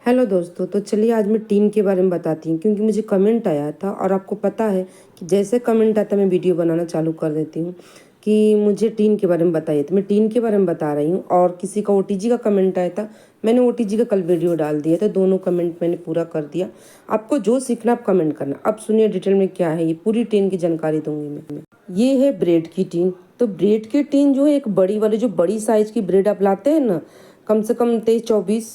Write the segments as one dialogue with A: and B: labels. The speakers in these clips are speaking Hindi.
A: हेलो दोस्तों, तो चलिए आज मैं टीन के बारे में बताती हूँ क्योंकि मुझे कमेंट आया था और आपको पता है कि जैसे कमेंट आता है मैं वीडियो बनाना चालू कर देती हूँ कि मुझे टीन के बारे में बताइए। तो मैं टीन के बारे में बता रही हूँ और किसी का ओटीजी का कमेंट आया था, मैंने ओटीजी का कल वीडियो डाल दिया था। दोनों कमेंट मैंने पूरा कर दिया। आपको जो सीखना आप कमेंट करना। अब सुनिए डिटेल में क्या है, ये पूरी टीन की जानकारी दूंगी मैं। ये है ब्रेड की टीन। तो ब्रेड की टीन जो है एक बड़ी वाली, जो बड़ी साइज की ब्रेड आप लाते हैं ना, कम से कम 23-24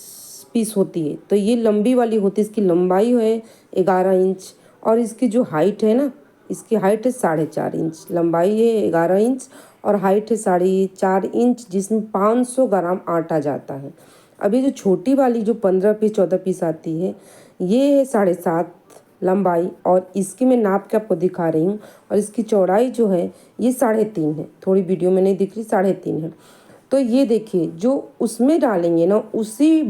A: पीस होती है। तो ये लंबी वाली होती है। इसकी लंबाई है 11 इंच और इसकी जो हाइट है ना, इसकी हाइट है 4.5 इंच। लंबाई है 11 इंच और हाइट है 4.5 इंच, जिसमें 500 ग्राम आटा जाता है। अभी जो छोटी वाली जो 15 पीस 14 पीस आती है, ये है 7.5 लंबाई और इसकी मैं नाप के आपको दिखा रही हूँ। और इसकी चौड़ाई जो है ये 3.5 है, थोड़ी वीडियो में नहीं दिख रही, 3.5 है। तो ये देखिए, जो उसमें डालेंगे ना, उसी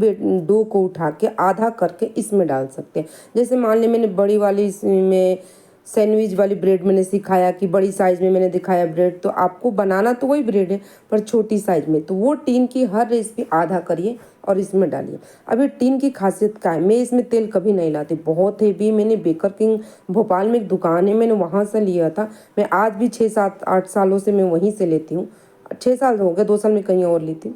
A: डो को उठा के आधा करके इसमें डाल सकते हैं। जैसे मान ली मैंने बड़ी वाली इसमें सैंडविच वाली ब्रेड मैंने सिखाया कि बड़ी साइज़ में मैंने दिखाया ब्रेड, तो आपको बनाना तो वही ब्रेड है पर छोटी साइज़ में। तो वो टीन की हर रेसिपी आधा करिए और इसमें डालिए। अब ये टीन की खासियत क्या है, मैं इसमें तेल कभी नहीं लाती, बहुत हेवी। मैंने बेकर किंग भोपाल में एक दुकान है, मैंने वहाँ से लिया था। मैं आज भी 6-7-8 सालों से मैं वहीं से लेती हूँ। 6 साल हो गए, 2 साल में कहीं और ली थी।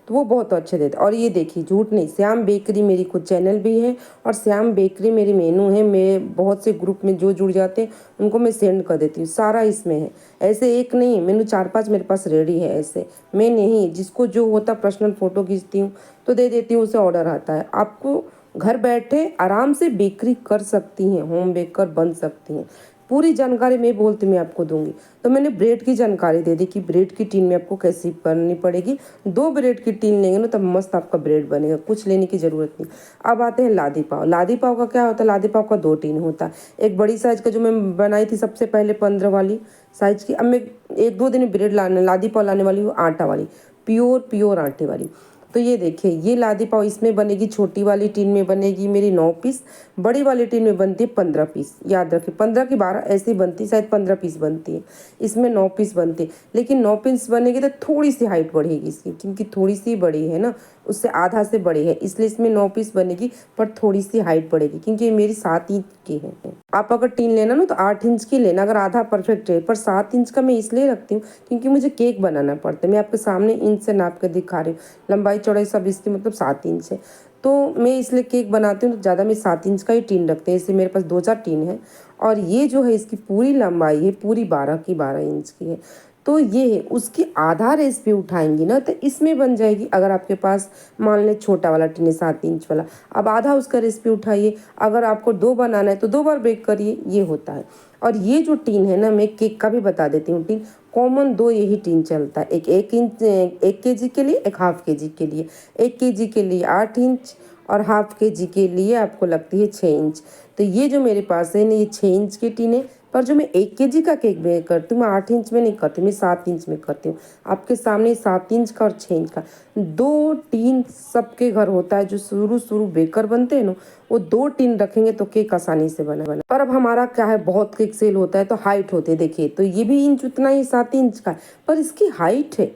A: तो वो बहुत अच्छे देते। और ये देखिए, झूठ नहीं, श्याम बेकरी मेरी खुद चैनल भी है और श्याम बेकरी मेरी मेनू है। मैं बहुत से ग्रुप में जो जुड़ जाते हैं उनको मैं सेंड कर देती हूँ, सारा इसमें है। ऐसे एक नहीं, मेनू 4-5 मेरे पास रेडी है। ऐसे मैं नहीं, जिसको जो होता पर्सनल फ़ोटो खींचती हूँ तो दे देती हूँ, उसे ऑर्डर आता है। आपको घर बैठे आराम से बेकरी कर सकती हैं, होम बेकर बन सकती हैं। पूरी जानकारी मैं बोलती मैं आपको दूंगी। तो मैंने ब्रेड की जानकारी दे दी कि ब्रेड की टीन में आपको कैसी करनी पड़ेगी। 2 ब्रेड की टीन लेंगे ना, तब मस्त आपका ब्रेड बनेगा, कुछ लेने की ज़रूरत नहीं। अब आते हैं लादी पाव। लादी पाव का क्या होता है, लादी पाव का 2 टीन होता है। एक बड़ी साइज़ का जो मैं बनाई थी सबसे पहले 15 वाली साइज़ की। अब मैं 1-2 दिन ब्रेड लाने लादी पाव लाने वाली हूँ, आटा वाली, प्योर आटे वाली। तो ये देखिए, ये लादी पाव इसमें बनेगी। छोटी वाली टीन में बनेगी मेरी 9 पीस, बड़ी वाली टीन में बनती है 15 पीस। याद रखिए, 15 की 12 ऐसी बनती, शायद 15 पीस बनती है। इसमें 9 पीस बनती है, लेकिन 9 पीस बनेगी तो थोड़ी सी हाइट बढ़ेगी इसकी, क्योंकि थोड़ी सी बड़ी है ना, उससे आधा से बड़ी है, इसलिए इसमें 9 पीस बनेगी पर थोड़ी सी हाइट बढ़ेगी, क्योंकि ये मेरी 7 इंच की है। आप अगर टीन लेना ना तो 8 इंच की लेना, अगर आधा परफेक्ट है। पर 7 इंच का मैं इसलिए रखती हूँ क्योंकि मुझे केक बनाना पड़ता है। मैं आपके सामने इंच से नाप के दिखा रही हूँ, लंबाई चौड़ाई सब इसकी मतलब 7 इंच है। तो मैं इसलिए केक बनाती हूँ तो ज़्यादा मैं 7 इंच का ही टीन रखते हैं। इससे मेरे पास 2-4 टीन है। और ये जो है इसकी पूरी लंबाई है, पूरी 12 की 12 इंच की है। तो ये है, उसकी आधा रेसिपी उठाएंगी ना तो इसमें बन जाएगी। अगर आपके पास मान लें छोटा वाला टीन है 7 इंच वाला, अब आधा उसका रेसिपी उठाइए। अगर आपको 2 बनाना है तो 2 बार बेक करिए, ये होता है। और ये जो टीन है ना, मैं केक का भी बता देती हूँ। टीन कॉमन 2 यही टीन चलता है, एक इंच 1 केजी के लिए, एक हाफ केजी के लिए। 1 केजी के लिए 8 इंच और हाफ केजी के लिए आपको लगती है 6 इंच। तो ये जो मेरे पास है ना, ये 6 इंच की टीन है। पर जो मैं 1 केजी का केक बेक करती हूँ, मैं 8 इंच में नहीं करती, मैं 7 इंच में करती हूँ। आपके सामने 7 इंच का और 6 इंच का 2 टीन सबके घर होता है। जो शुरू बेकर बनते हैं ना, वो 2 टीन रखेंगे तो केक आसानी से बना। पर अब हमारा क्या है, बहुत केक सेल होता है तो हाइट होते, देखिए तो ये भी इंच उतना ही 7 इंच का है, पर इसकी हाइट है।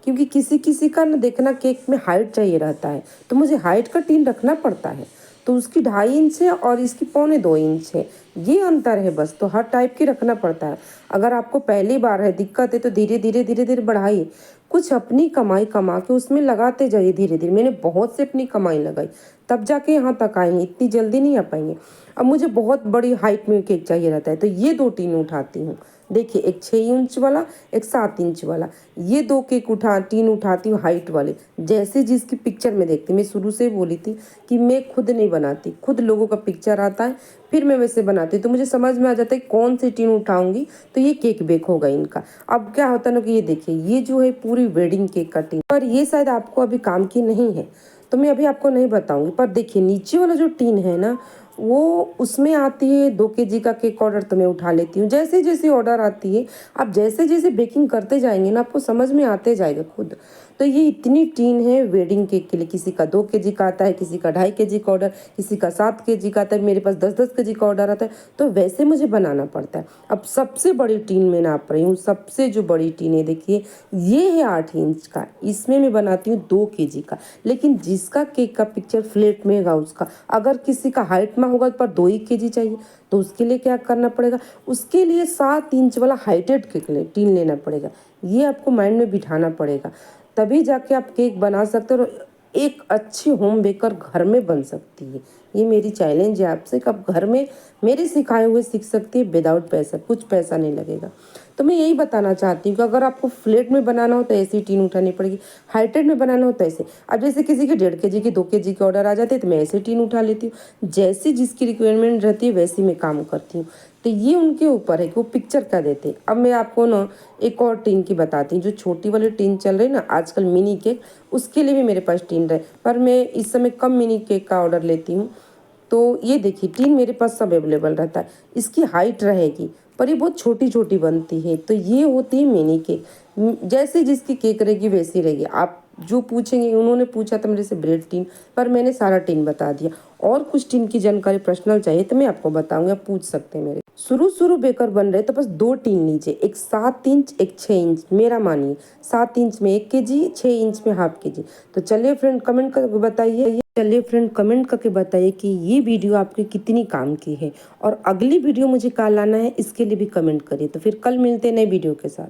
A: क्योंकि किसी किसी का ना देखना केक में हाइट चाहिए रहता है, तो मुझे हाइट का टीन रखना पड़ता है। तो उसकी 2.5 इंच है और इसकी 1.25 इंच है, ये अंतर है बस। तो हर टाइप की रखना पड़ता है। अगर आपको पहली बार है, दिक्कत है, तो धीरे धीरे बढ़ाइए। कुछ अपनी कमाई कमा के उसमें लगाते जाइए धीरे धीरे। मैंने बहुत से अपनी कमाई लगाई, तब जाके यहाँ तक आएंगे, इतनी जल्दी नहीं आ पाएंगे। अब मुझे बहुत बड़ी हाइट में केक चाहिए रहता है, तो ये 2 टीन उठाती हूँ। देखिए, एक 6 इंच वाला, एक 7 इंच वाला, ये 2 केक टीन उठाती हूँ हाइट वाले। जैसे जिसकी पिक्चर में देखती, मैं शुरू से बोली थी कि मैं खुद नहीं बनाती, खुद लोगों का पिक्चर आता है फिर मैं वैसे बनाती हूँ। तो मुझे समझ में आ जाता है कौन सी टीन उठाऊंगी तो ये केक बेक होगा इनका। अब क्या होता है ना कि ये देखिए, ये जो है पूरी वेडिंग केक का टीन, पर ये शायद आपको अभी काम की नहीं है तो मैं अभी आपको नहीं बताऊंगी। पर देखिए, नीचे वाला जो टीन है ना, वो उसमें आती है 2 केजी का केक ऑर्डर, तो मैं उठा लेती हूँ। जैसे जैसे ऑर्डर आती है, आप जैसे जैसे बेकिंग करते जाएंगे ना, आपको समझ में आते जाएगा खुद। तो ये इतनी टीन है वेडिंग केक के लिए। किसी का 2 केजी का आता है, किसी का 2.5 केजी का ऑर्डर, किसी का 7 केजी का आता है, मेरे पास 10-10 केजी का ऑर्डर आता है, तो वैसे मुझे बनाना पड़ता है। अब सबसे बड़ी टीन मैं नाप रही हूँ, सबसे जो बड़ी टीन है देखिए, ये है 8 इंच का, इसमें मैं बनाती हूँ 2 केजी का। लेकिन जिसका केक का पिक्चर फ्लैट में होगा उसका, अगर किसी का हाइट में होगा पर 2 ही केजी चाहिए, तो उसके लिए क्या करना पड़ेगा, उसके लिए 7 इंच वाला हाइटेड केक टीन लेना पड़ेगा। ये आपको माइंड में बिठाना पड़ेगा, तभी जाके आप केक बना सकते हो और एक अच्छी होम बेकर घर में बन सकती है। ये मेरी चैलेंज है आपसे कि आप घर में मेरे सिखाए हुए सीख सकती है विदाउट पैसा, कुछ पैसा नहीं लगेगा। तो मैं यही बताना चाहती हूँ कि अगर आपको फ्लैट में बनाना हो तो ऐसी टीन उठानी पड़ेगी, हाइटेड में बनाना हो तो ऐसे। अब जैसे किसी के 1.5 केजी के 2 केजी के ऑर्डर आ जाते हैं तो मैं ऐसे टीन उठा लेती हूँ, जैसी जिसकी रिक्वायरमेंट रहती है वैसी मैं काम करती हूँ। तो ये उनके ऊपर है कि वो पिक्चर क्या देते हैं। अब मैं आपको ना एक और टीन की बताती हूँ, जो छोटी वाली टीन चल रही है ना आजकल मिनी केक, उसके लिए भी मेरे पास टीन रहे, पर मैं इस समय कम मिनी केक का ऑर्डर लेती हूँ। तो ये देखिए टीन मेरे पास सब अवेलेबल रहता है, इसकी हाइट रहेगी पर ये बहुत छोटी छोटी बनती है। तो ये होती है मिनी केक, जैसे जिसकी केक रहेगी वैसी रहेगी। आप जो पूछेंगे, उन्होंने पूछा था मेरे से ब्रेड टीन, पर मैंने सारा टीन बता दिया। और कुछ टीन की जानकारी पर्सनल चाहिए तो मैं आपको बताऊंगी, आप पूछ सकते हैं मेरे। शुरू शुरू बेकर बन रहे तो बस 2 टीन लीजिए, एक 7 इंच एक 6 इंच, मेरा मानिए 7 इंच में 1 केजी, 6 इंच में हाफ केजी। तो चलिए फ्रेंड कमेंट करके बताइए, कि ये वीडियो आपके कितनी काम की है और अगली वीडियो मुझे कल लाना है, इसके लिए भी कमेंट करिए। तो फिर कल मिलते हैं नए वीडियो के साथ।